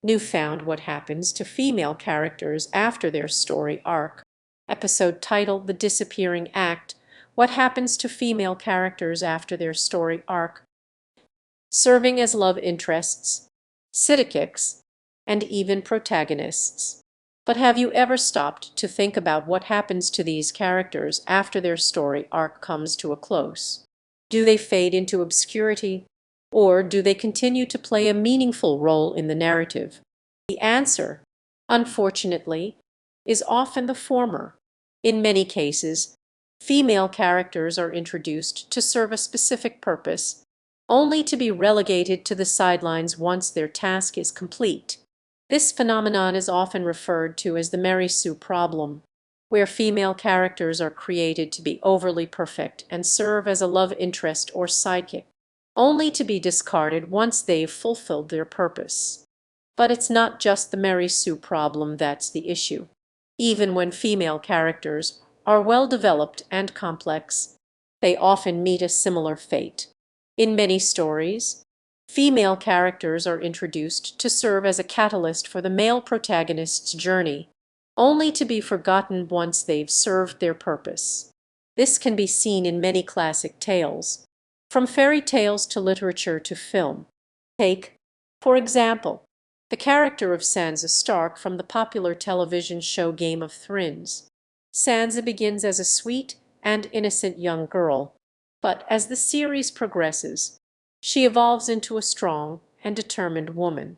Newfound: What Happens to Female Characters After Their Story Arc. Episode titled The Disappearing Act: What Happens to Female Characters After Their Story Arc. Serving as love interests, sidekicks, and even protagonists. But have you ever stopped to think about what happens to these characters after their story arc comes to a close? Do they fade into obscurity, or do they continue to play a meaningful role in the narrative? The answer, unfortunately, is often the former. In many cases, female characters are introduced to serve a specific purpose, only to be relegated to the sidelines once their task is complete. This phenomenon is often referred to as the Mary Sue problem, where female characters are created to be overly perfect and serve as a love interest or sidekick, only to be discarded once they've fulfilled their purpose. But it's not just the Mary Sue problem that's the issue. Even when female characters are well developed and complex, they often meet a similar fate. In many stories, female characters are introduced to serve as a catalyst for the male protagonist's journey, only to be forgotten once they've served their purpose. This can be seen in many classic tales, from fairy tales to literature to film. Take, for example, the character of Sansa Stark from the popular television show Game of Thrones. Sansa begins as a sweet and innocent young girl, but as the series progresses, she evolves into a strong and determined woman.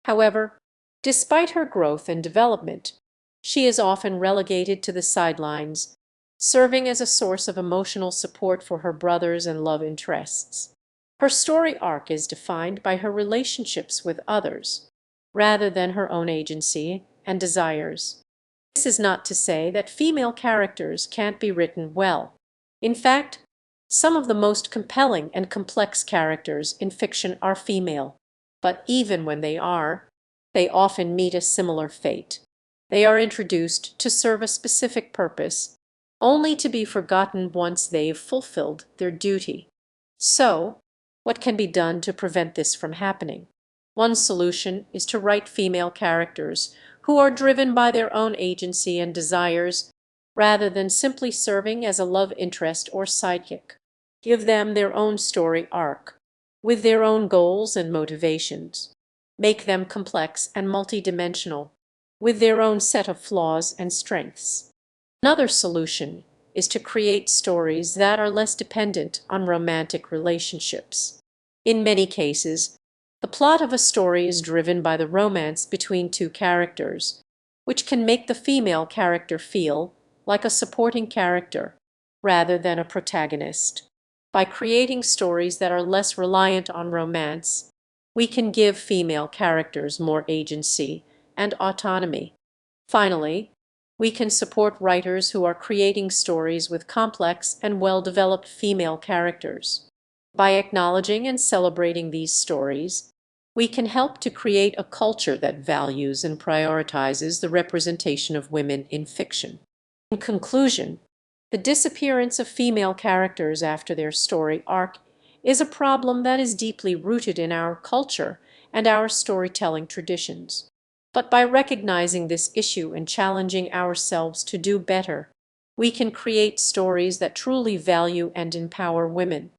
However, despite her growth and development, she is often relegated to the sidelines, serving as a source of emotional support for her brothers and love interests. Her story arc is defined by her relationships with others, rather than her own agency and desires. This is not to say that female characters can't be written well. In fact, some of the most compelling and complex characters in fiction are female, but even when they are, they often meet a similar fate. They are introduced to serve a specific purpose, only to be forgotten once they've fulfilled their duty. So, what can be done to prevent this from happening? One solution is to write female characters who are driven by their own agency and desires, rather than simply serving as a love interest or sidekick. Give them their own story arc, with their own goals and motivations. Make them complex and multidimensional, with their own set of flaws and strengths. Another solution is to create stories that are less dependent on romantic relationships. In many cases, the plot of a story is driven by the romance between two characters, which can make the female character feel like a supporting character rather than a protagonist. By creating stories that are less reliant on romance, we can give female characters more agency and autonomy. Finally, we can support writers who are creating stories with complex and well-developed female characters. By acknowledging and celebrating these stories, we can help to create a culture that values and prioritizes the representation of women in fiction. In conclusion, the disappearance of female characters after their story arc is a problem that is deeply rooted in our culture and our storytelling traditions. But by recognizing this issue and challenging ourselves to do better, we can create stories that truly value and empower women.